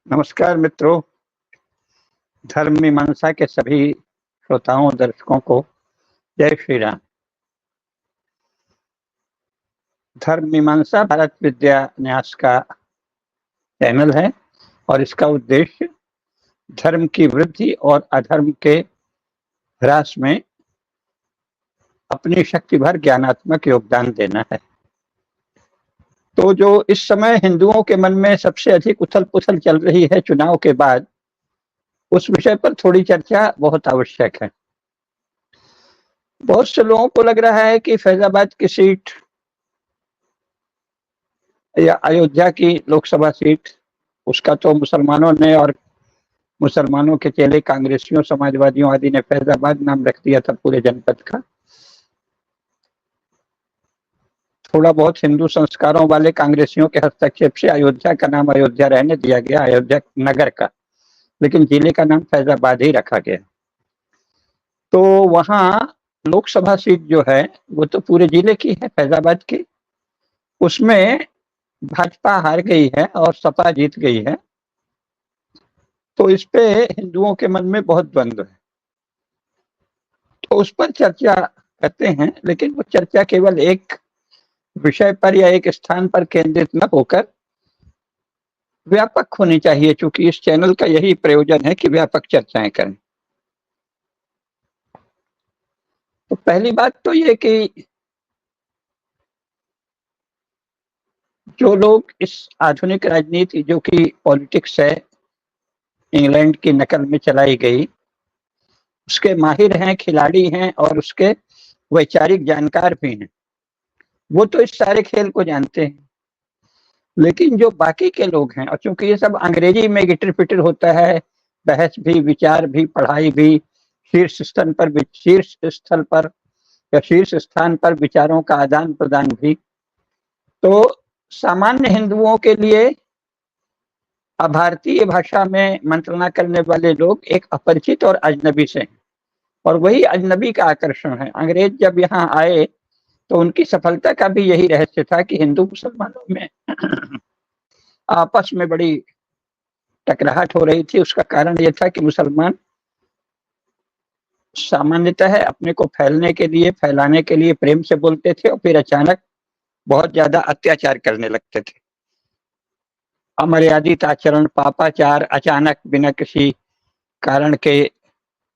नमस्कार मित्रों, धर्म मीमांसा के सभी श्रोताओं दर्शकों को जय श्री राम। धर्म मीमांसा भारत विद्या न्यास का चैनल है और इसका उद्देश्य धर्म की वृद्धि और अधर्म के ह्रास में अपनी शक्ति भर ज्ञानात्मक योगदान देना है। तो जो इस समय हिंदुओं के मन में सबसे अधिक उथल पुथल चल रही है चुनाव के बाद, उस विषय पर थोड़ी चर्चा बहुत आवश्यक है। बहुत से लोगों को लग रहा है कि फैजाबाद की सीट या अयोध्या की लोकसभा सीट, उसका तो मुसलमानों ने और मुसलमानों के चेले कांग्रेसियों, समाजवादियों आदि ने फैजाबाद नाम रख दिया था पूरे जनपद का। थोड़ा बहुत हिंदू संस्कारों वाले कांग्रेसियों के हस्तक्षेप से अयोध्या का नाम अयोध्या रहने दिया गया, अयोध्या नगर का, लेकिन जिले का नाम फैजाबाद ही रखा गया। तो वहां लोकसभा सीट जो है वो तो पूरे जिले की है, फैजाबाद की। उसमें भाजपा हार गई है और सपा जीत गई है। तो इस पे हिंदुओं के मन में बहुत द्वंद्व है, तो उस पर चर्चा करते हैं। लेकिन वो चर्चा केवल एक विषय पर या एक स्थान पर केंद्रित न होकर व्यापक होनी चाहिए, क्योंकि इस चैनल का यही प्रयोजन है कि व्यापक चर्चाएं करें। तो पहली बात तो ये कि जो लोग इस आधुनिक राजनीति, जो कि पॉलिटिक्स है, इंग्लैंड की नकल में चलाई गई, उसके माहिर हैं, खिलाड़ी हैं और उसके वैचारिक जानकार भी हैं, वो तो इस सारे खेल को जानते हैं। लेकिन जो बाकी के लोग हैं, और चूंकि ये सब अंग्रेजी में गिटर पिटर होता है, बहस भी, विचार भी, पढ़ाई भी, शीर्ष स्थल पर या शीर्ष स्थान पर विचारों का आदान प्रदान भी, तो सामान्य हिंदुओं के लिए भारतीय भाषा में मंत्रणा करने वाले लोग एक अपरिचित और अजनबी से, और वही अजनबी का आकर्षण है। अंग्रेज जब यहाँ आए तो उनकी सफलता का भी यही रहस्य था कि हिंदू मुसलमानों में आपस में बड़ी टकराहट हो रही थी। उसका कारण यह था कि मुसलमान सामान्यतः अपने को फैलाने के लिए प्रेम से बोलते थे और फिर अचानक बहुत ज्यादा अत्याचार करने लगते थे। अमर्यादित आचरण, पापाचार, अचानक बिना किसी कारण के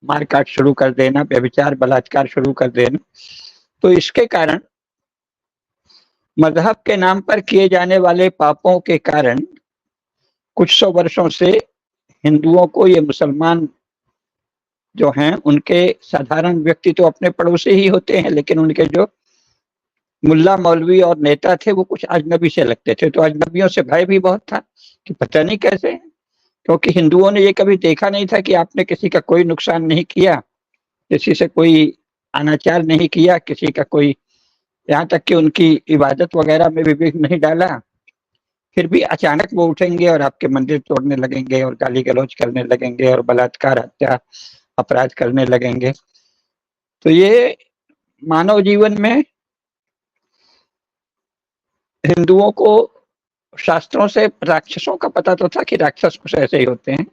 मारकाट शुरू कर देना, व्यभिचार, बलात्कार शुरू कर देना। तो इसके कारण, मजहब के नाम पर किए जाने वाले पापों के कारण, कुछ सौ वर्षों से हिंदुओं को ये मुसलमान जो हैं, उनके साधारण व्यक्ति तो अपने पड़ोसी ही होते हैं, लेकिन उनके जो मुल्ला मौलवी और नेता थे वो कुछ अजनबी से लगते थे। तो अजनबियों से भय भी बहुत था कि पता नहीं कैसे, क्योंकि हिंदुओं ने ये कभी देखा नहीं था कि आपने किसी का कोई नुकसान नहीं किया, किसी से कोई अनाचार नहीं किया, किसी का कोई, यहाँ तक कि उनकी इबादत वगैरह में भी विघ्न नहीं डाला, फिर भी अचानक वो उठेंगे और आपके मंदिर तोड़ने लगेंगे और गाली गलौज करने लगेंगे और बलात्कार, हत्या, अपराध करने लगेंगे। तो ये मानव जीवन में हिंदुओं को शास्त्रों से राक्षसों का पता तो था कि राक्षस कुछ ऐसे ही होते हैं,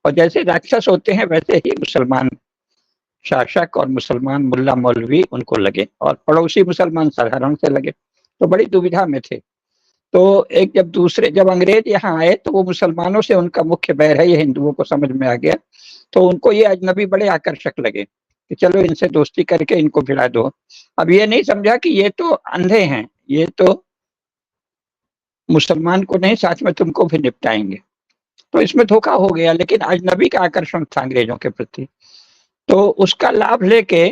और जैसे राक्षस होते हैं वैसे ही मुसलमान शासक और मुसलमान मुल्ला मौलवी उनको लगे, और पड़ोसी मुसलमान साधारण से लगे। तो बड़ी दुविधा में थे। तो जब अंग्रेज यहाँ आए तो वो मुसलमानों से उनका मुख्य बैर है, ये हिंदुओं को समझ में आ गया। तो उनको ये अजनबी बड़े आकर्षक लगे कि चलो इनसे दोस्ती करके इनको भिड़ा दो। अब ये नहीं समझा कि ये तो अंधे हैं, ये तो मुसलमान को नहीं, साथ में तुमको भी निपटाएंगे। तो इसमें धोखा हो गया, लेकिन अजनबी का आकर्षण था अंग्रेजों के प्रति। तो उसका लाभ लेके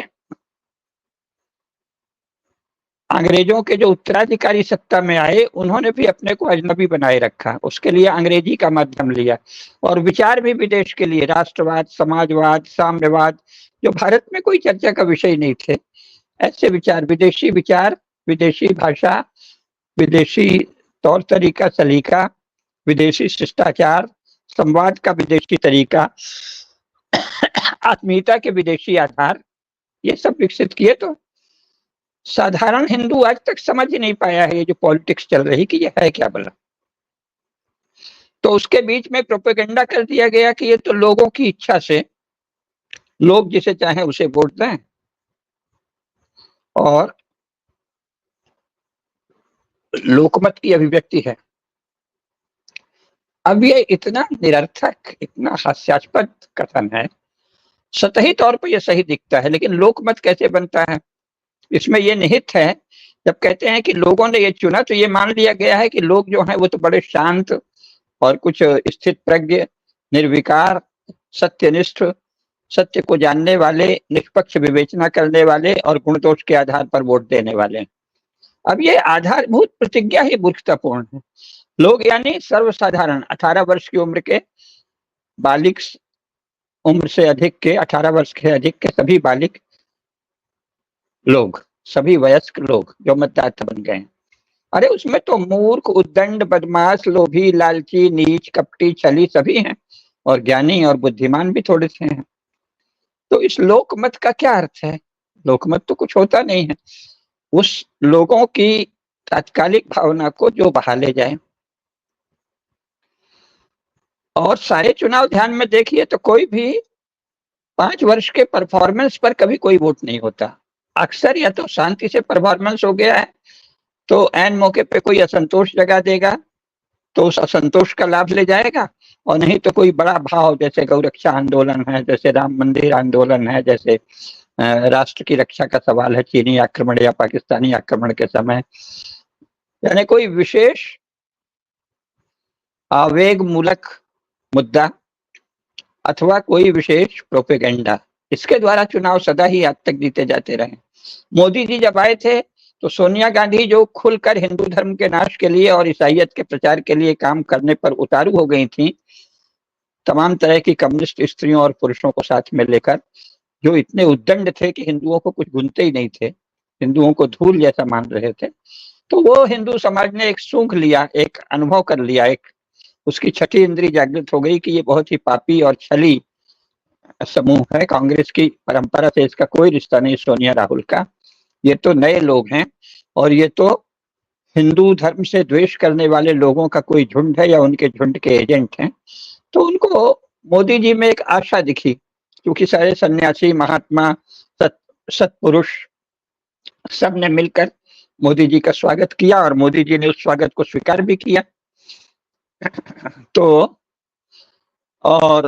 अंग्रेजों के जो उत्तराधिकारी सत्ता में आए, उन्होंने भी अपने को अजनबी बनाए रखा। उसके लिए अंग्रेजी का माध्यम लिया, और विचार भी विदेश के लिए, राष्ट्रवाद, समाजवाद, साम्यवाद, जो भारत में कोई चर्चा का विषय नहीं थे, ऐसे विचार, विदेशी भाषा, विदेशी तौर तरीका सलीका, विदेशी शिष्टाचार, संवाद का विदेशी तरीका, आत्मीयता के विदेशी आधार, ये सब विकसित किए। तो साधारण हिंदू आज तक समझ ही नहीं पाया है ये जो पॉलिटिक्स चल रही कि ये है क्या भला। तो उसके बीच में प्रोपेगेंडा कर दिया गया कि ये तो लोगों की इच्छा से लोग जिसे चाहे उसे वोट दें और लोकमत की अभिव्यक्ति है। अब ये इतना निरर्थक, इतना हास्यास्पद कथन है। सतही तौर पर यह सही दिखता है, लेकिन लोकमत कैसे बनता है? इसमें यह निहित है, जब कहते हैं कि लोगों ने ये चुना तो ये मान लिया गया है कि लोग जो हैं वो तो बड़े शांत और कुछ स्थित प्रज्ञ, निर्विकार, सत्यनिष्ठ, सत्य को जानने वाले, निष्पक्ष विवेचना करने वाले और गुण दोष के आधार पर वोट देने वाले। अब ये आधारभूत प्रतिज्ञा ही मूर्खतापूर्ण है। लोग यानी सर्वसाधारण 18 वर्ष की उम्र के बालिग, उम्र से अधिक के 18 वर्ष के अधिक के सभी बालिग लोग, सभी वयस्क लोग जो मतदाता बन गए। अरे उसमें तो मूर्ख, उद्दंड, बदमाश, लोभी, लालची, नीच, कपटी, छली सभी हैं, और ज्ञानी और बुद्धिमान भी थोड़े से हैं। तो इस लोकमत का क्या अर्थ है? लोकमत तो कुछ होता नहीं है, उस लोगों की तात्कालिक भावना को जो बहा ले जाए। और सारे चुनाव ध्यान में देखिए तो कोई भी 5 वर्ष के परफॉर्मेंस पर कभी कोई वोट नहीं होता। अक्सर या तो शांति से परफॉर्मेंस हो गया है तो ऐन मौके पे कोई असंतोष जगा देगा तो उस असंतोष का लाभ ले जाएगा, और नहीं तो कोई बड़ा भाव, जैसे गौरक्षा आंदोलन है, जैसे राम मंदिर आंदोलन है, जैसे राष्ट्र की रक्षा का सवाल है, चीनी आक्रमण या पाकिस्तानी आक्रमण के समय, यानी कोई विशेष आवेग मूलक मुद्दा अथवा कोई विशेष प्रोपेगेंडा, इसके द्वारा चुनाव सदा ही आज तक जीते जाते रहे। मोदी जी जब आए थे तो सोनिया गांधी जो खुलकर हिंदू धर्म के नाश के लिए और ईसाइयत के प्रचार के लिए काम करने पर उतारू हो गई थी, तमाम तरह की कम्युनिस्ट स्त्रियों और पुरुषों को साथ में लेकर, जो इतने उद्दंड थे कि हिंदुओं को कुछ गुनते ही नहीं थे, हिंदुओं को धूल जैसा मान रहे थे, तो वो हिंदू समाज ने एक सूंघ लिया, एक अनुभव कर लिया, एक उसकी छठी इंद्री जागृत हो गई कि ये बहुत ही पापी और छली समूह है। कांग्रेस की परंपरा से इसका कोई रिश्ता नहीं, सोनिया राहुल का। ये तो नए लोग हैं और ये तो हिंदू धर्म से द्वेष करने वाले लोगों का कोई झुंड है या उनके झुंड के एजेंट हैं। तो उनको मोदी जी में एक आशा दिखी, क्योंकि सारे सन्यासी, महात्मा, सत्पुरुष सब ने मिलकर मोदी जी का स्वागत किया और मोदी जी ने उस स्वागत को स्वीकार भी किया। तो और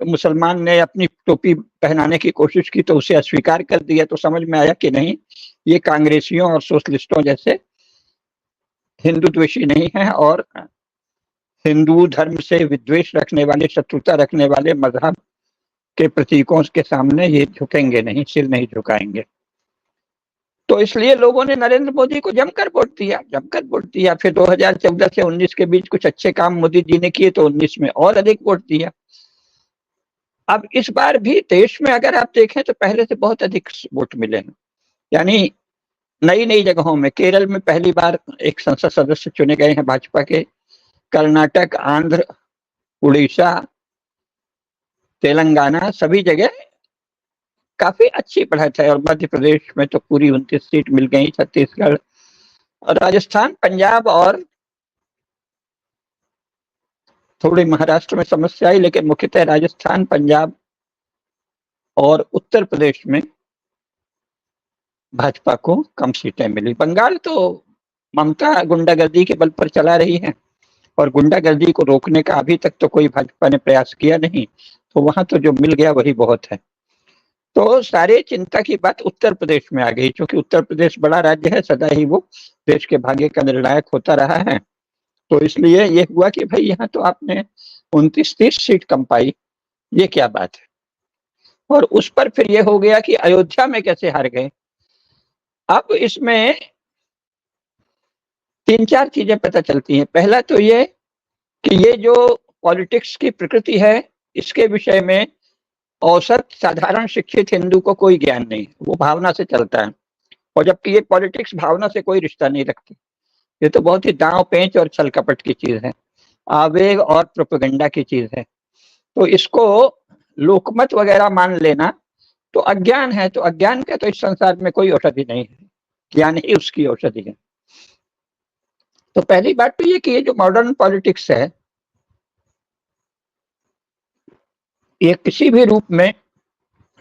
मुसलमान ने अपनी टोपी पहनाने की कोशिश की तो उसे अस्वीकार कर दिया। तो समझ में आया कि नहीं, ये कांग्रेसियों और सोशलिस्टों जैसे हिंदू द्वेषी नहीं है, और हिंदू धर्म से विद्वेष रखने वाले, शत्रुता रखने वाले मजहब के प्रतीकों के सामने ये झुकेंगे नहीं, सिर नहीं झुकाएंगे। तो इसलिए लोगों ने नरेंद्र मोदी को जमकर वोट दिया। फिर 2014 से 19 के बीच कुछ अच्छे काम मोदी जी ने किए तो 19 में और अधिक वोट दिया। अब इस बार भी देश में अगर आप देखें तो पहले से बहुत अधिक वोट मिले हैं, यानी नई नई जगहों में। केरल में पहली बार एक संसद सदस्य चुने गए हैं भाजपा के, कर्नाटक, आंध्र, उड़ीसा, तेलंगाना, सभी जगह काफी अच्छी बढ़त है। और मध्य प्रदेश में तो पूरी 29 सीट मिल गई, छत्तीसगढ़ और राजस्थान, पंजाब और थोड़ी महाराष्ट्र में समस्या आई, लेकिन मुख्यतः राजस्थान, पंजाब और उत्तर प्रदेश में भाजपा को कम सीटें मिली। बंगाल तो ममता गुंडागर्दी के बल पर चला रही है और गुंडागर्दी को रोकने का अभी तक तो कोई भाजपा ने प्रयास किया नहीं, तो वहां तो जो मिल गया वही बहुत है। तो सारे चिंता की बात उत्तर प्रदेश में आ गई, क्योंकि उत्तर प्रदेश बड़ा राज्य है, सदा ही वो देश के भाग्य का निर्णायक होता रहा है। तो इसलिए ये हुआ कि भाई यहाँ तो आपने 29-30 सीट कम पाई, ये क्या बात है। और उस पर फिर ये हो गया कि अयोध्या में कैसे हार गए। अब इसमें 3-4 चीजें पता चलती हैं। पहला तो ये कि ये जो पॉलिटिक्स की प्रकृति है, इसके विषय में औसत साधारण शिक्षित हिंदू को कोई ज्ञान नहीं, वो भावना से चलता है। और जबकि ये पॉलिटिक्स भावना से कोई रिश्ता नहीं रखती, ये तो बहुत ही दांव पेंच और छल कपट की चीज है, आवेग और प्रोपेगेंडा की चीज है। तो इसको लोकमत वगैरह मान लेना तो अज्ञान है। तो अज्ञान का तो इस संसार में कोई औषधि नहीं है, ज्ञान ही उसकी औषधि है। तो पहली बात तो ये कि ये जो मॉडर्न पॉलिटिक्स है, ये किसी भी रूप में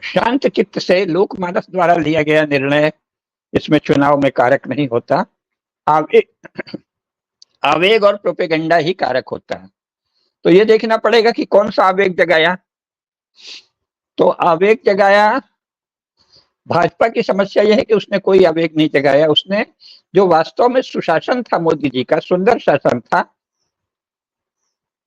शांत चित्त से लोकमानस द्वारा लिया गया निर्णय इसमें चुनाव में कारक नहीं होता। आवेग आवेग और प्रोपेगेंडा ही कारक होता है। तो ये देखना पड़ेगा कि कौन सा आवेग जगाया। तो आवेग जगाया, भाजपा की समस्या यह है कि उसने कोई आवेग नहीं जगाया। उसने जो वास्तव में सुशासन था मोदी जी का, सुंदर शासन था,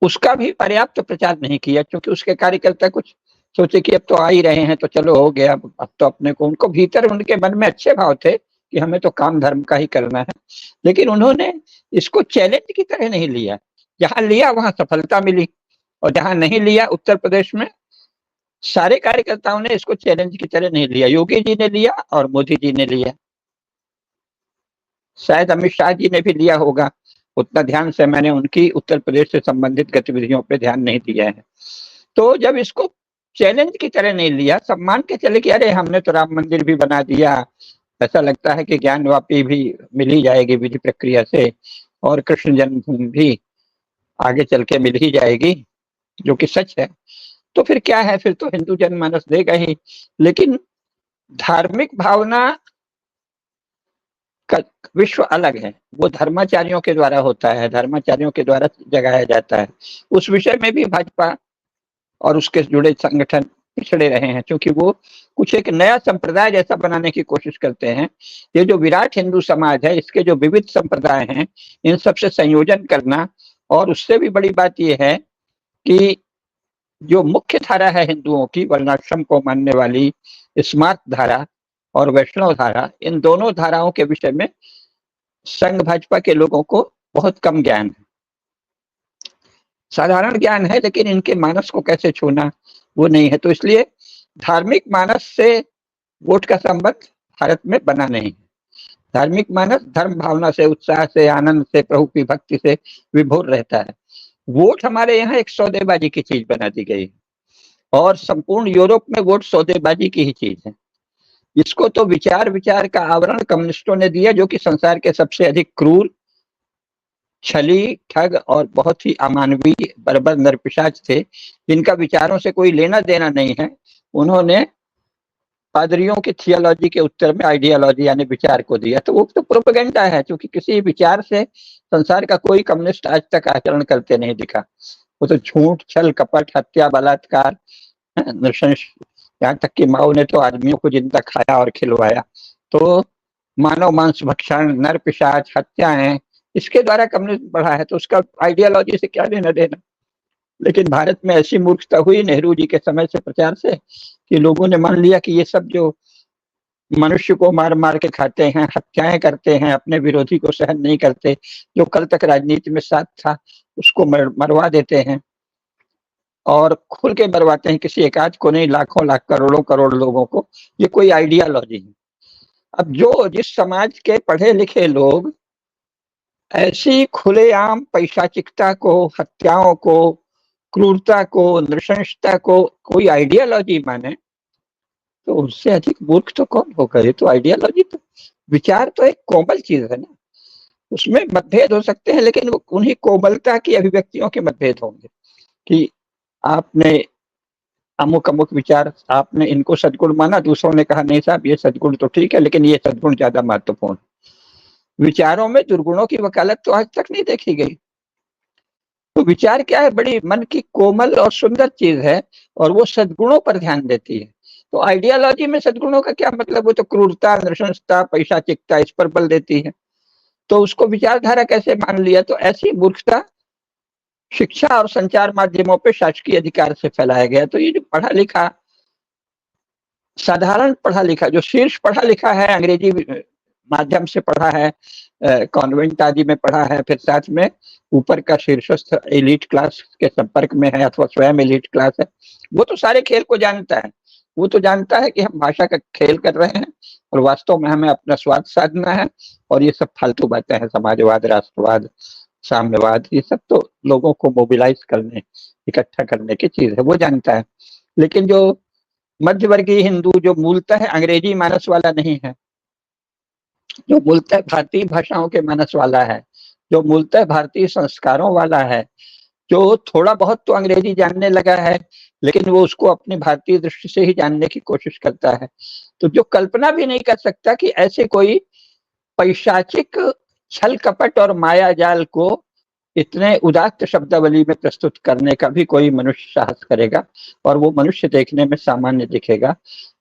उसका भी पर्याप्त प्रचार नहीं किया, क्योंकि उसके कार्यकर्ता कुछ सोचे कि अब तो आ ही रहे हैं तो चलो हो गया, अब तो अपने को, उनको भीतर उनके मन में अच्छे भाव थे कि हमें तो काम धर्म का ही करना है, लेकिन उन्होंने इसको चैलेंज की तरह नहीं लिया। जहां लिया वहां सफलता मिली, और जहां नहीं लिया, उत्तर प्रदेश में सारे कार्यकर्ताओं ने इसको चैलेंज की तरह नहीं लिया। योगी जी ने लिया और मोदी जी ने लिया, शायद अमित शाह जी ने भी लिया होगा, उतना ध्यान से मैंने उनकी उत्तर प्रदेश से संबंधित गतिविधियों पर ध्यान नहीं दिया है। तो जब इसको चैलेंज की तरह नहीं लिया, सब मान के चले कि अरे हमने तो राम मंदिर भी बना दिया, ऐसा लगता है कि ज्ञानवापी भी मिल ही जाएगी विधि प्रक्रिया से, और कृष्ण जन्मभूमि भी आगे चल के मिल ही जाएगी, जो कि सच है। तो फिर क्या है, फिर तो हिंदू जनमानस देगा ही। लेकिन धार्मिक भावना का विश्व अलग है, वो धर्माचार्यों के द्वारा होता है, धर्माचार्यों के द्वारा जगाया जाता है। उस विषय में भी भाजपा और उसके जुड़े संगठन पिछड़े रहे हैं, क्योंकि वो कुछ एक नया संप्रदाय जैसा बनाने की कोशिश करते हैं। ये जो विराट हिंदू समाज है, इसके जो विविध संप्रदाय हैं, इन सब से संयोजन करना, और उससे भी बड़ी बात यह है कि जो मुख्य धारा है हिंदुओं की, वर्णाश्रम को मानने वाली स्मार्त धारा और वैष्णव धारा, इन दोनों धाराओं के विषय में संघ भाजपा के लोगों को बहुत कम ज्ञान है। साधारण ज्ञान है, लेकिन इनके मानस को कैसे छूना वो नहीं है। तो इसलिए धार्मिक मानस से वोट का संबंध भारत में बना नहीं है। धार्मिक मानस धर्म भावना से, उत्साह से, आनंद से, प्रभु की भक्ति से विभोर रहता है। वोट हमारे यहाँ एक सौदेबाजी की चीज बना दी गई है, और संपूर्ण यूरोप में वोट सौदेबाजी की ही चीज है। इसको तो विचार विचार का आवरण कम्युनिस्टों ने दिया, जो कि संसार के सबसे अधिक क्रूर, छली, ठग और बहुत ही अमानवीय बर्बर नरपिशाच थे, जिनका विचारों से कोई लेना देना नहीं है। उन्होंने पादरियों की थियोलॉजी के उत्तर में आइडियोलॉजी यानी विचार को दिया। तो वो तो प्रोपेगेंडा है, क्योंकि किसी विचार से संसार का कोई कम्युनिस्ट आज तक आचरण करते नहीं दिखा। वो तो झूठ, छल, कपट, हत्या, बलात्कार, नृशंस, यहाँ तक कि माओ ने तो आदमियों को जिंदा खाया और खिलवाया। तो मानव मांस भक्षण, नर पिशाच, हत्याएं, इसके द्वारा कम्युनिज्म बढ़ा है। तो उसका आइडियोलॉजी से क्या लेना देना। लेकिन भारत में ऐसी मूर्खता हुई नेहरू जी के समय से, प्रचार से, कि लोगों ने मान लिया कि ये सब जो मनुष्य को मार मार के खाते हैं, हत्याएं करते हैं, अपने विरोधी को सहन नहीं करते, जो कल तक राजनीति में साथ था उसको मरवा देते हैं, और खुल के मरवाते हैं, किसी एकाध को नहीं, लाखों लाख करोड़ों करोड़ लोगों को। ये कोई आइडियोलॉजी है। अब जो जिस समाज के पढ़े लिखे लोग ऐसी खुलेआम पैशाचिकता को, हत्याओं को, क्रूरता को, नृशंसता को कोई आइडियोलॉजी माने, तो उससे अधिक मूर्ख तो कौन होगा। ये तो आइडियोलॉजी, तो विचार तो एक कोमल चीज है ना, उसमें मतभेद हो सकते हैं, लेकिन उन्हीं कोमलता की अभिव्यक्तियों के मतभेद होंगे कि आपने अमुक अमुक विचार, आपने इनको सद्गुण माना, दूसरों ने कहा नहीं साहब ये सद्गुण तो ठीक है, लेकिन ये सद्गुण ज्यादा महत्वपूर्ण। विचारों में दुर्गुणों की वकालत तो आज तक नहीं देखी गई। तो विचार क्या है, बड़ी मन की कोमल और सुंदर चीज है, और वो सद्गुणों पर ध्यान देती है। तो आइडियोलॉजी में सद्गुणों का क्या मतलब, वो तो क्रूरता, नृशंसता, पैशाचिकता, इस पर बल देती है। तो उसको विचारधारा कैसे मान लिया। तो ऐसी मूर्खता शिक्षा और संचार माध्यमों पे शासकीय अधिकार से फैलाया गया। तो ये जो पढ़ा लिखा, साधारण पढ़ा लिखा, जो शीर्ष पढ़ा लिखा है, अंग्रेजी माध्यम से पढ़ा है, कॉन्वेंट आदि में पढ़ा है, फिर साथ में ऊपर का शीर्षस्थ एलीट क्लास के संपर्क में है, अथवा स्वयं एलीट क्लास है, वो तो सारे खेल को जानता है। वो तो जानता है कि हम भाषा का खेल कर रहे हैं, और वास्तव में हमें अपना स्वाद साधना है, और ये सब फालतू बातें हैं, समाजवाद, राष्ट्रवाद, साम्यवाद, ये सब तो लोगों को मोबिलाइज करने, इकट्ठा करने की चीज है, वो जानता है। लेकिन जो मध्यवर्गीय हिंदू, जो मूलतः अंग्रेजी मानस वाला नहीं है, जो मूलतः भारतीय भाषाओं के मानस वाला है, जो मूलतः भारतीय संस्कारों वाला है, जो थोड़ा बहुत तो अंग्रेजी जानने लगा है, लेकिन वो उसको अपनी भारतीय दृष्टि से ही जानने की कोशिश करता है। तो जो कल्पना भी नहीं कर सकता कि ऐसे कोई पैशाचिक छल कपट और माया जाल को इतने उदात्त शब्दावली में प्रस्तुत करने का भी कोई मनुष्य साहस करेगा, और वो मनुष्य देखने में सामान्य दिखेगा।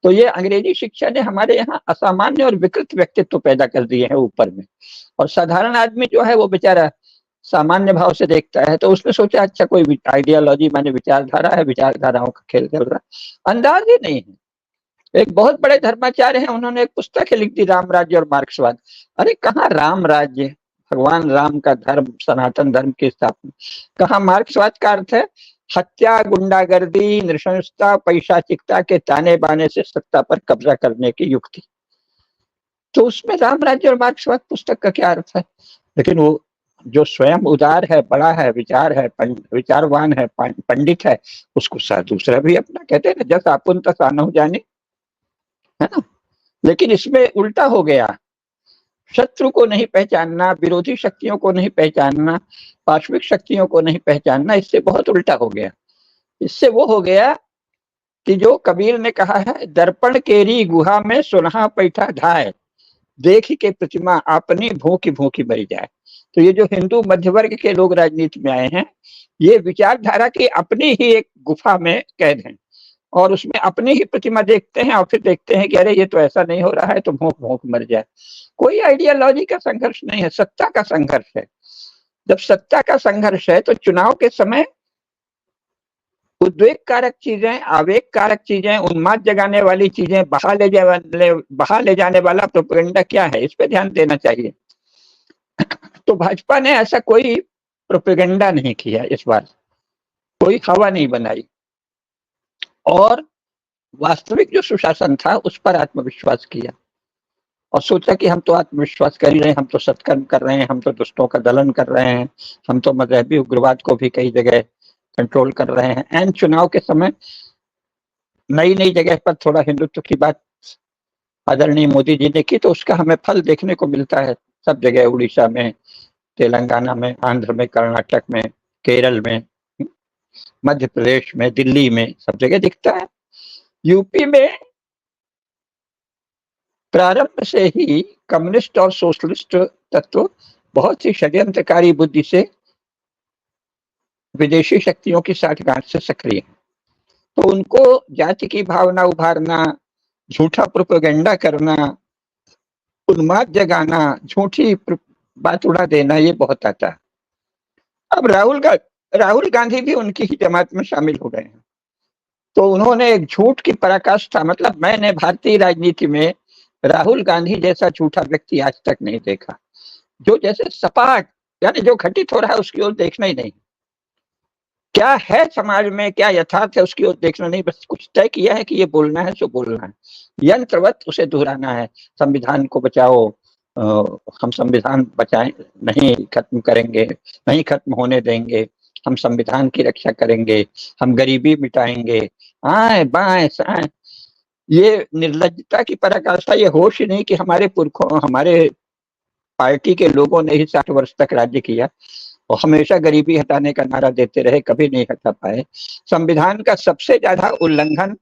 तो ये अंग्रेजी शिक्षा ने हमारे यहाँ असामान्य और विकृत व्यक्तित्व पैदा कर दिए हैं ऊपर में, और साधारण आदमी जो है वो बेचारा सामान्य भाव से देखता है। तो उसने सोचा अच्छा कोई आइडियोलॉजी माने विचारधारा है, विचारधाराओं का खेल चल रहा, अंदाज ही नहीं है। एक बहुत बड़े धर्माचार्य हैं, उन्होंने एक पुस्तक लिख दी, राम राज्य और मार्क्सवाद। अरे कहाँ राम राज्य, भगवान राम का धर्म, सनातन धर्म की स्थापना, कहाँ मार्क्सवाद का अर्थ है हत्या, गुंडागर्दी, नृशंसता, पैशाचिकता के ताने बाने से सत्ता पर कब्जा करने की युक्ति। तो उसमें राम राज्य और मार्क्सवाद पुस्तक का क्या अर्थ है? लेकिन वो जो स्वयं उदार है, बड़ा है, विचारवान है, पंडित है, उसको दूसरा भी अपना कहते हैं ना, जस आपुन तस आनहु जाने, है ना। लेकिन इसमें उल्टा हो गया, शत्रु को नहीं पहचानना, विरोधी शक्तियों को नहीं पहचानना, पार्श्विक शक्तियों को नहीं पहचानना, इससे बहुत उल्टा हो गया। इससे वो हो गया कि जो कबीर ने कहा है, दर्पण केरी गुहा में सुनहा पैठा धाय, देख के प्रतिमा अपनी भूखी भूखी मरी जाए। तो ये जो हिंदू मध्य वर्ग के लोग राजनीति में आए हैं, ये विचारधारा की अपनी ही एक गुफा में कैद हैं, और उसमें अपनी ही प्रतिमा देखते हैं और फिर देखते हैं कि अरे ये तो ऐसा नहीं हो रहा है, तो भूख भूख मर जाए। कोई आइडियोलॉजी का संघर्ष नहीं है, सत्ता का संघर्ष है। जब सत्ता का संघर्ष है तो चुनाव के समय उद्वेग कारक चीजें, आवेग कारक चीजें, उन्माद जगाने वाली चीजें, बहा ले जाने वाला प्रोपेगेंडा क्या है, इस पे ध्यान देना चाहिए। तो भाजपा ने ऐसा कोई प्रोपेगेंडा नहीं किया इस बार, कोई हवा नहीं बनाई, और वास्तविक जो सुशासन था उस पर आत्मविश्वास किया, और सोचा कि हम तो आत्मविश्वास कर ही रहे हैं, हम तो सत्कर्म कर रहे हैं, हम तो दुष्टों का दलन कर रहे हैं, हम तो मजहबी उग्रवाद को भी कई जगह कंट्रोल कर रहे हैं। एंड चुनाव के समय नई नई जगह पर थोड़ा हिंदुत्व की बात आदरणीय मोदी जी ने की, तो उसका हमें फल देखने को मिलता है सब जगह, उड़ीसा में, तेलंगाना में, आंध्र में, कर्नाटक में, केरल में, मध्य प्रदेश में, दिल्ली में, सब जगह दिखता है। यूपी में प्रारंभ से ही कम्युनिस्ट और सोशलिस्ट तत्व बहुत ही षड्यंत्रकारी बुद्धि से विदेशी शक्तियों की साठगांठ से सक्रिय है। तो उनको जाति की भावना उभारना, झूठा प्रोपेगेंडा करना, उन्माद जगाना, झूठी बात उड़ा देना, ये बहुत आता है। अब राहुल गांधी भी उनकी ही जमात में शामिल हो गए हैं। तो उन्होंने एक झूठ की पराकाष्ठा, मतलब मैंने भारतीय राजनीति में राहुल गांधी जैसा झूठा व्यक्ति आज तक नहीं देखा, जो जैसे सपाट, यानी जो घटित हो रहा है उसकी ओर देखना ही नहीं, क्या है समाज में, क्या यथार्थ है उसकी ओर देखना नहीं, बस कुछ तय किया है कि ये बोलना है सो बोलना है, यंत्रवत उसे दोहराना है। संविधान को बचाओ, हम संविधान बचाएं, नहीं खत्म करेंगे, नहीं खत्म होने देंगे, हम संविधान की रक्षा करेंगे, हम गरीबी मिटाएंगे, आए बाएं साएं। ये निर्लज्जता की पराकाष्ठा, ये होश ही नहीं कि हमारे पुरखों, हमारे पार्टी के लोगों ने ही 60 वर्ष तक राज्य किया और हमेशा गरीबी हटाने का नारा देते रहे, कभी नहीं हटा पाए। संविधान का सबसे ज्यादा उल्लंघन,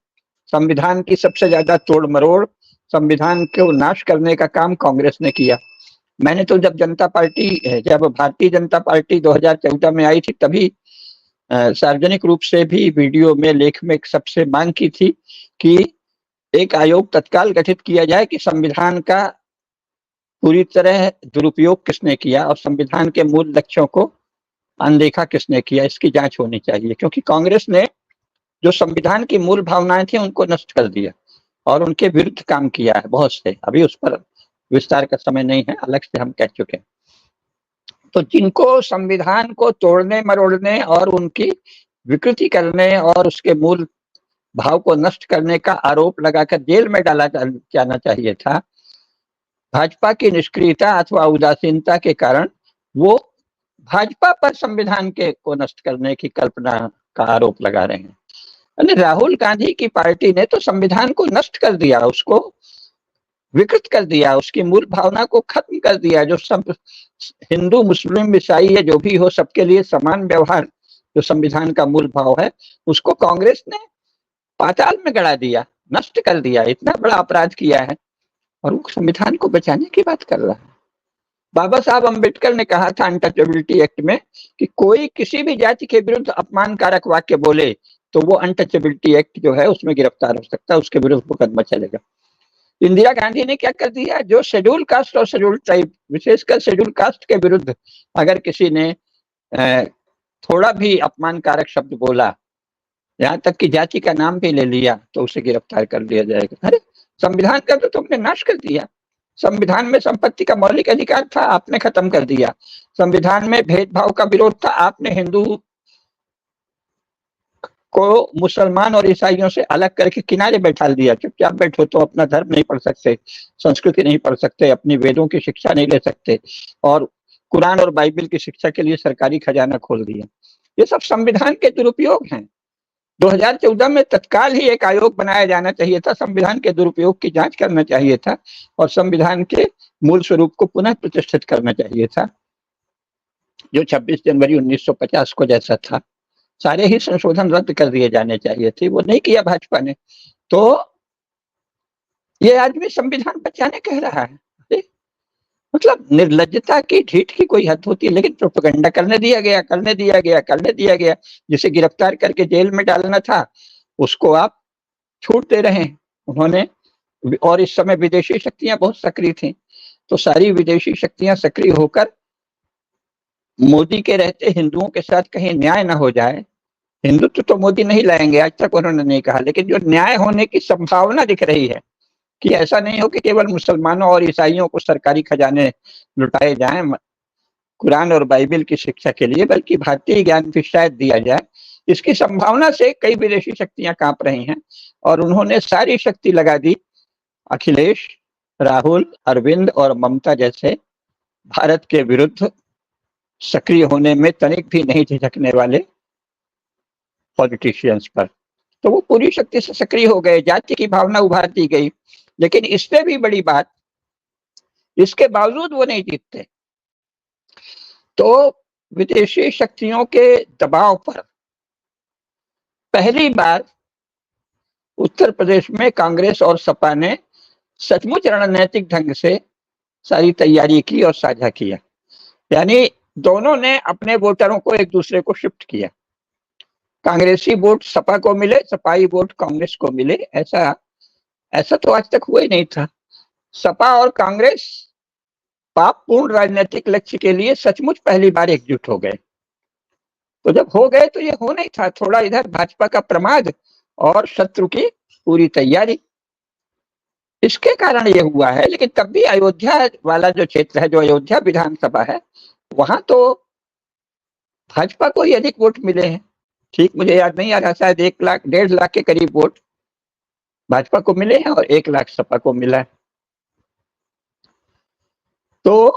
संविधान की सबसे ज्यादा तोड़ मरोड़, संविधान को नाश करने का काम कांग्रेस ने किया। मैंने तो जब भारतीय जनता पार्टी 2014 में आई थी, तभी सार्वजनिक रूप से भी वीडियो में, लेख में सबसे मांग की थी कि एक आयोग तत्काल गठित किया जाए कि संविधान का पूरी तरह दुरुपयोग किसने किया और संविधान के मूल लक्ष्यों को अनदेखा किसने किया, इसकी जांच होनी चाहिए। क्योंकि कांग्रेस ने जो संविधान की मूल भावनाएं थी उनको नष्ट कर दिया और उनके विरुद्ध काम किया है बहुत से। अभी उस पर विस्तार का समय नहीं है, अलग से हम कह चुके हैं। तो जिनको संविधान को तोड़ने मरोड़ने और उनकी विकृति करने और उसके मूल भाव को नष्ट करने का आरोप लगाकर जेल में डाला जाना चाहिए था, भाजपा की निष्क्रियता अथवा उदासीनता के कारण वो भाजपा पर संविधान के को नष्ट करने की कल्पना का आरोप लगा रहे हैं। राहुल गांधी की पार्टी ने तो संविधान को नष्ट कर दिया, उसको विकृत कर दिया, उसकी मूल भावना को खत्म कर दिया। जो सब हिंदू मुस्लिम ईसाई या जो भी हो, सबके लिए समान व्यवहार जो संविधान का मूल भाव है, उसको कांग्रेस ने पाताल में गड़ा दिया, नष्ट कर दिया, इतना बड़ा अपराध किया है और वो संविधान को बचाने की बात कर रहा है। बाबा साहब अम्बेडकर ने कहा था अनटचेबिलिटी एक्ट में कि कोई किसी भी जाति के विरुद्ध अपमानकारक वाक्य बोले तो वो अनटचेबिलिटी एक्ट जो है उसमें गिरफ्तार हो सकता है, उसके विरुद्ध मुकदमा चलेगा। इंदिरा गांधी ने क्या कर दिया, जो शेड्यूल कास्ट और शेड्यूल ट्राइब, विशेषकर शेड्यूल कास्ट के विरुद्ध अगर किसी ने थोड़ा भी अपमानकारक शब्द बोला, यहाँ तक कि जाति का नाम भी ले लिया, तो उसे गिरफ्तार कर लिया जाएगा। अरे संविधान का तो तुमने नाश कर दिया। संविधान में संपत्ति का मौलिक अधिकार था, आपने खत्म कर दिया। संविधान में भेदभाव का विरोध था, आपने हिंदू को मुसलमान और ईसाइयों से अलग करके किनारे बैठा दिया। चुपचाप बैठो, तो अपना धर्म नहीं पढ़ सकते, संस्कृति नहीं पढ़ सकते, अपनी वेदों की शिक्षा नहीं ले सकते, और कुरान और बाइबल की शिक्षा के लिए सरकारी खजाना खोल दिया। ये सब संविधान के दुरुपयोग हैं। 2014 में तत्काल ही एक आयोग बनाया जाना चाहिए था, संविधान के दुरुपयोग की जांच करना चाहिए था और संविधान के मूल स्वरूप को पुनः प्रतिष्ठित करना चाहिए था, जो 26 जनवरी 1950 को जैसा था। सारे ही संशोधन रद्द कर दिए जाने चाहिए थे, वो नहीं किया भाजपा ने। तो ये आदमी संविधान बचाने कह रहा है। मतलब निर्लज्जता की, ढीठ की कोई हद होती है। लेकिन प्रोपेगेंडा करने दिया गया। जिसे गिरफ्तार करके जेल में डालना था उसको आप छूट दे रहे हैं उन्होंने। और इस समय विदेशी शक्तियां बहुत सक्रिय थी, तो सारी विदेशी शक्तियां सक्रिय होकर मोदी के रहते हिंदुओं के साथ कहीं न्याय ना हो जाए। हिंदुत्व तो मोदी नहीं लाएंगे, आज तक उन्होंने नहीं कहा, लेकिन जो न्याय होने की संभावना दिख रही है कि ऐसा नहीं हो कि केवल मुसलमानों और ईसाइयों को सरकारी खजाने लुटाए जाएं कुरान और बाइबल की शिक्षा के लिए, बल्कि भारतीय ज्ञान भी शायद दिया जाए, इसकी संभावना से कई विदेशी शक्तियां कांप रही हैं। और उन्होंने सारी शक्ति लगा दी अखिलेश, राहुल, अरविंद और ममता जैसे भारत के विरुद्ध सक्रिय होने में तनिक भी नहीं झिझकने वाले पॉलिटिशियंस पर। तो वो पूरी शक्ति से सक्रिय हो गए, जाति की भावना उभार दी गई। लेकिन इससे भी बड़ी बात, इसके बावजूद वो नहीं जीतते। तो विदेशी शक्तियों के दबाव पर पहली बार उत्तर प्रदेश में कांग्रेस और सपा ने सचमुच रणनीतिक ढंग से सारी तैयारी की और साझा किया। यानी दोनों ने अपने वोटरों को एक दूसरे को शिफ्ट किया। कांग्रेसी वोट सपा को मिले, सपाई वोट कांग्रेस को मिले। ऐसा तो आज तक हुआ ही नहीं था। सपा और कांग्रेस पापपूर्ण राजनीतिक लक्ष्य के लिए सचमुच पहली बार एकजुट हो गए। तो जब हो गए तो ये होना ही था। थोड़ा इधर भाजपा का प्रमाद और शत्रु की पूरी तैयारी, इसके कारण ये हुआ है। लेकिन तब भी अयोध्या वाला जो क्षेत्र है, जो अयोध्या विधानसभा है, वहां तो भाजपा को ही अधिक वोट मिले हैं। ठीक मुझे याद नहीं आ रहा, शायद 1 लाख 1.5 लाख के करीब वोट भाजपा को मिले हैं और 1 लाख सपा को मिला है। तो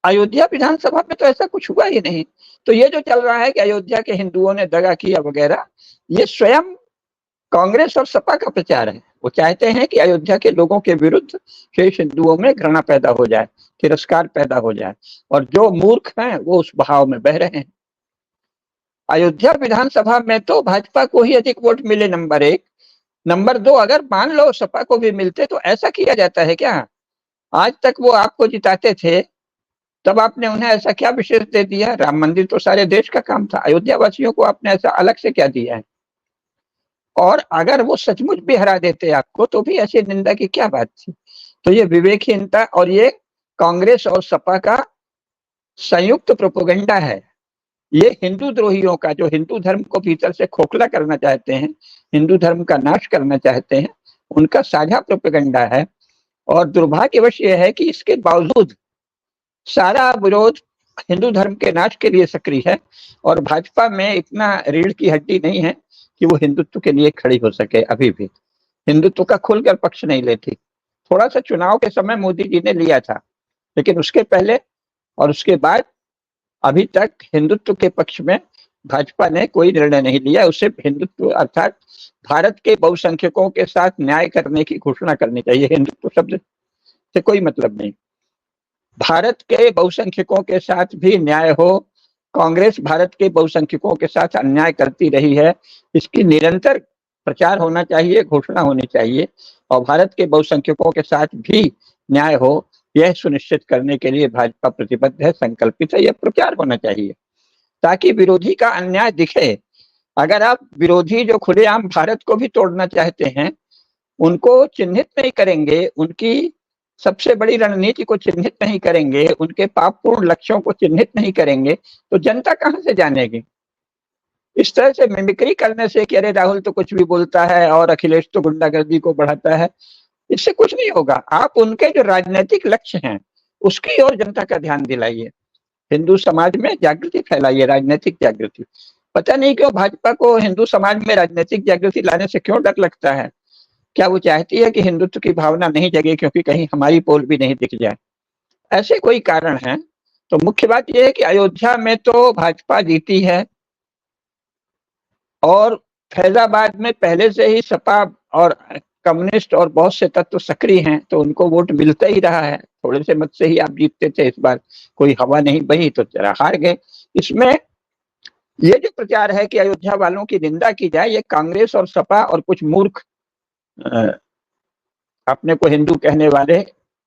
अयोध्या विधानसभा में तो ऐसा कुछ हुआ ही नहीं। तो ये जो चल रहा है कि अयोध्या के हिंदुओं ने दगा किया वगैरह, ये स्वयं कांग्रेस और सपा का प्रचार है। वो चाहते हैं कि अयोध्या के लोगों के विरुद्ध शेष हिंदुओं में घृणा पैदा हो जाए, तिरस्कार पैदा हो जाए, और जो मूर्ख हैं वो उस बहाव में बह रहे हैं। अयोध्या विधानसभा में तो भाजपा को ही अधिक वोट मिले, नंबर 1। नंबर 2, अगर मान लो सपा को भी मिलते तो ऐसा किया जाता है क्या? आज तक वो आपको जिताते थे, तब आपने उन्हें ऐसा क्या विशेष दे दिया? राम मंदिर तो सारे देश का काम था, अयोध्या वासियों को आपने ऐसा अलग से क्या दिया है? और अगर वो सचमुच भी हरा देते आपको, तो भी ऐसी निंदा की क्या बात थी? तो ये विवेकहीनता और ये कांग्रेस और सपा का संयुक्त प्रोपेगेंडा है। ये हिंदू द्रोहियों का, जो हिंदू धर्म को भीतर से खोखला करना चाहते हैं, हिंदू धर्म का नाश करना चाहते हैं, उनका साझा प्रोपेगेंडा है। और दुर्भाग्यवश यह है कि इसके बावजूद सारा विरोध हिंदू धर्म के नाश के लिए सक्रिय है, और भाजपा में इतना रीढ़ की हड्डी नहीं है कि वो हिंदुत्व के लिए खड़ी हो सके। अभी भी हिंदुत्व का खुलकर पक्ष नहीं लेती। थोड़ा सा चुनाव के समय मोदी जी ने लिया था, लेकिन उसके पहले और उसके बाद अभी तक हिंदुत्व के पक्ष में भाजपा ने कोई निर्णय नहीं लिया। उसे हिंदुत्व अर्थात भारत के बहुसंख्यकों के साथ न्याय करने की घोषणा करनी चाहिए। हिंदुत्व शब्द से कोई मतलब नहीं। भारत के बहुसंख्यकों के साथ भी न्याय हो, कांग्रेस भारत के बहुसंख्यकों के साथ अन्याय करती रही है, इसकी निरंतर प्रचार होना चाहिए, घोषणा होनी चाहिए, और भारत के बहुसंख्यकों के साथ भी न्याय हो, यह सुनिश्चित करने के लिए भाजपा प्रतिबद्ध है, संकल्पित है। यह प्रचार होना चाहिए ताकि विरोधी का अन्याय दिखे। अगर आप विरोधी जो खुलेआम भारत को भी तोड़ना चाहते हैं, उनको चिन्हित नहीं करेंगे, उनकी सबसे बड़ी रणनीति को चिन्हित नहीं करेंगे, उनके पापपूर्ण लक्ष्यों को चिन्हित नहीं करेंगे, तो जनता कहां से जानेगी? इस तरह से मिमिक्री करने से कि अरे राहुल तो कुछ भी बोलता है और अखिलेश तो गुंडागर्दी को बढ़ाता है, इससे कुछ नहीं होगा। आप उनके जो राजनीतिक लक्ष्य हैं उसकी ओर जनता का ध्यान दिलाइए, हिंदू समाज में जागृति फैलाइए, राजनीतिक जागृति। पता नहीं क्यों भाजपा को हिंदू समाज में राजनीतिक जागृति लाने से क्यों डर लगता है? क्या वो चाहती है कि हिंदुत्व की भावना नहीं जगे क्योंकि कहीं हमारी पोल भी नहीं दिख जाए? ऐसे कोई कारण है? तो मुख्य बात यह है कि अयोध्या में तो भाजपा जीती है और फैजाबाद में पहले से ही सपा और कम्युनिस्ट और बहुत से तत्व सक्रिय हैं, तो उनको वोट मिलता ही रहा है। थोड़े से मत से ही आप जीतते थे, इस बार कोई हवा नहीं बही तो जरा हार गए। इसमें ये जो प्रचार है कि अयोध्या वालों की निंदा की जाए, ये कांग्रेस और सपा और कुछ मूर्ख अपने को हिंदू कहने वाले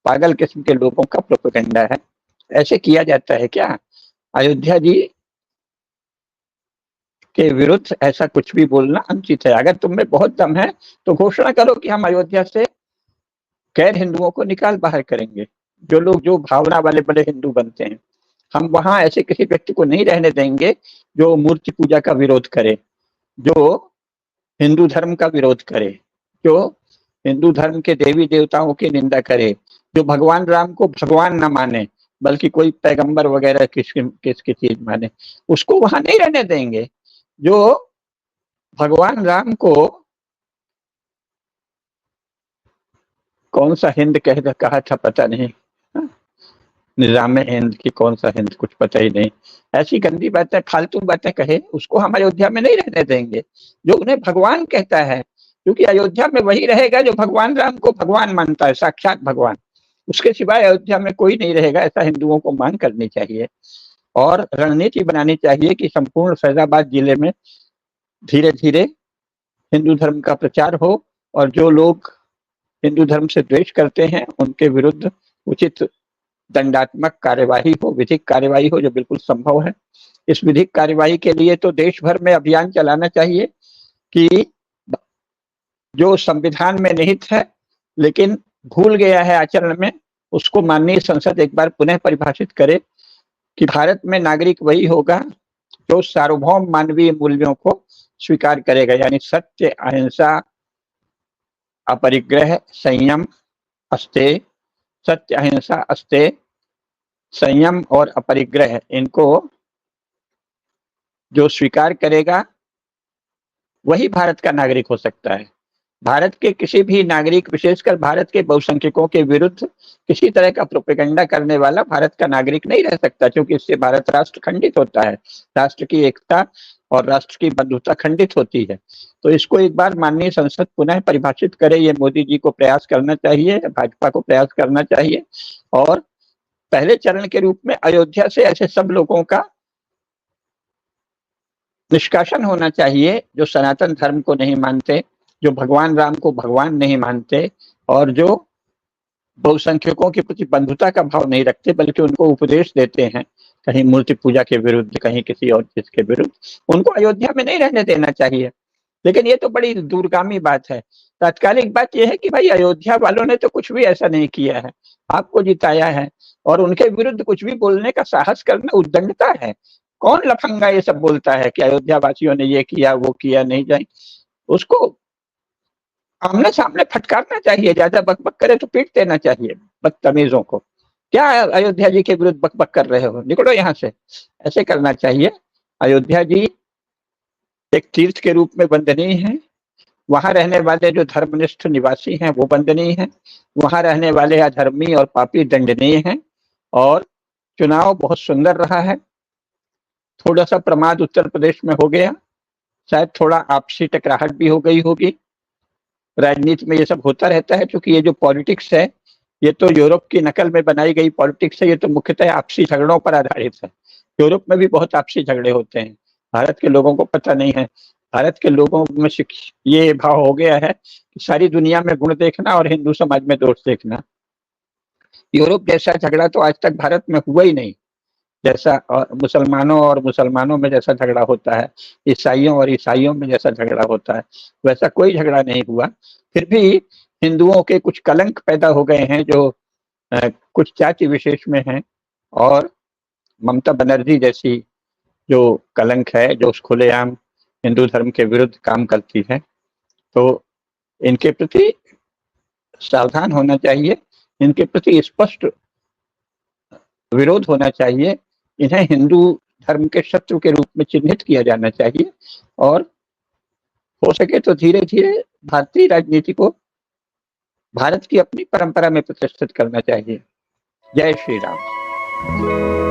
पागल किस्म के लोगों का प्रोपेगेंडा है। ऐसे किया जाता है क्या? अयोध्या जी के विरुद्ध ऐसा कुछ भी बोलना अनुचित है। अगर तुम में बहुत दम है तो घोषणा करो कि हम अयोध्या से गैर हिंदुओं को निकाल बाहर करेंगे, जो लोग जो भावना वाले बड़े हिंदू बनते हैं। हम वहां ऐसे किसी व्यक्ति को नहीं रहने देंगे जो मूर्ति पूजा का विरोध करे, जो हिंदू धर्म का विरोध करे, जो हिंदू धर्म के देवी देवताओं की निंदा करे, जो भगवान राम को भगवान न माने बल्कि कोई पैगंबर वगैरह किसकी चीज माने, उसको वहां नहीं रहने देंगे। जो भगवान राम को कौन सा हिंद कहा था पता नहीं, निजाम हिंद की कौन सा हिंद कुछ पता ही नहीं, ऐसी गंदी बातें फालतू बातें कहे, उसको हम अयोध्या में नहीं रहने देंगे। जो उन्हें भगवान कहता है, क्योंकि अयोध्या में वही रहेगा जो भगवान राम को भगवान मानता है, साक्षात भगवान, उसके सिवाय अयोध्या में कोई नहीं रहेगा। ऐसा हिंदुओं को मांग करनी चाहिए और रणनीति बनानी चाहिए कि संपूर्ण फैजाबाद जिले में धीरे धीरे हिंदू धर्म का प्रचार हो और जो लोग हिंदू धर्म से द्वेष करते हैं उनके विरुद्ध उचित दंडात्मक कार्यवाही हो, विधिक कार्यवाही हो, जो बिल्कुल संभव है। इस विधिक कार्यवाही के लिए तो देश भर में अभियान चलाना चाहिए कि जो संविधान में निहित है लेकिन भूल गया है आचरण में, उसको माननीय संसद एक बार पुनः परिभाषित करे कि भारत में नागरिक वही होगा जो सार्वभौम मानवीय मूल्यों को स्वीकार करेगा, यानी सत्य, अहिंसा, अपरिग्रह, संयम, अस्तेय, सत्य, अहिंसा, अस्तेय, संयम और अपरिग्रह, इनको जो स्वीकार करेगा वही भारत का नागरिक हो सकता है। भारत के किसी भी नागरिक, विशेषकर भारत के बहुसंख्यकों के विरुद्ध किसी तरह का प्रोपेगेंडा करने वाला भारत का नागरिक नहीं रह सकता, क्योंकि इससे भारत राष्ट्र खंडित होता है, राष्ट्र की एकता और राष्ट्र की बंधुता खंडित होती है। तो इसको एक बार माननीय संसद पुनः परिभाषित करे, ये मोदी जी को प्रयास करना चाहिए, भाजपा को प्रयास करना चाहिए और पहले चरण के रूप में अयोध्या से ऐसे सब लोगों का निष्कासन होना चाहिए जो सनातन धर्म को नहीं मानते, जो भगवान राम को भगवान नहीं मानते और जो बहुसंख्यकों के प्रति बंधुता का भाव नहीं रखते बल्कि उनको उपदेश देते हैं कहीं मूर्ति पूजा के विरुद्ध, कहीं किसी और चीज के विरुद्ध। उनको अयोध्या में नहीं रहने देना चाहिए। लेकिन ये तो बड़ी दूरगामी बात है। तात्कालिक बात यह है कि भाई अयोध्या वालों ने तो कुछ भी ऐसा नहीं किया है, आपको जिताया है और उनके विरुद्ध कुछ भी बोलने का साहस करना उद्दंडता है। कौन लफंगा ये सब बोलता है कि अयोध्या वासियों ने ये किया वो किया, नहीं जाए, उसको आमने सामने फटकारना चाहिए, ज्यादा बकबक करे तो पीट देना चाहिए बदतमीजों को। क्या अयोध्या जी के विरुद्ध बकबक कर रहे हो, निकलो यहाँ से, ऐसे करना चाहिए। अयोध्या जी एक तीर्थ के रूप में वंदनीय है, वहां रहने वाले जो धर्मनिष्ठ निवासी हैं वो वंदनीय हैं, वहां रहने वाले अधर्मी और पापी दंडनीय हैं। और चुनाव बहुत सुंदर रहा है। थोड़ा सा प्रमाद उत्तर प्रदेश में हो गया, शायद थोड़ा आपसी टकराहट भी हो गई होगी। राजनीति में ये सब होता रहता है, क्योंकि ये जो पॉलिटिक्स है ये तो यूरोप की नकल में बनाई गई पॉलिटिक्स है, ये तो मुख्यतः आपसी झगड़ों पर आधारित है। यूरोप में भी बहुत आपसी झगड़े होते हैं, भारत के लोगों को पता नहीं है। भारत के लोगों में ये भाव हो गया है कि सारी दुनिया में गुण देखना और हिंदू समाज में दोष देखना। यूरोप जैसा झगड़ा तो आज तक भारत में हुआ ही नहीं, जैसा और मुसलमानों में जैसा झगड़ा होता है, ईसाइयों और ईसाइयों में जैसा झगड़ा होता है, वैसा कोई झगड़ा नहीं हुआ। फिर भी हिंदुओं के कुछ कलंक पैदा हो गए हैं जो कुछ जाति विशेष में हैं, और ममता बनर्जी जैसी जो कलंक है, जो खुलेआम हिंदू धर्म के विरुद्ध काम करती है, तो इनके प्रति सावधान होना चाहिए, इनके प्रति स्पष्ट विरोध होना चाहिए। इन्हें हिंदू धर्म के शत्रु के रूप में चिन्हित किया जाना चाहिए, और हो सके तो धीरे धीरे भारतीय राजनीति को भारत की अपनी परंपरा में प्रतिष्ठित करना चाहिए। जय श्री राम।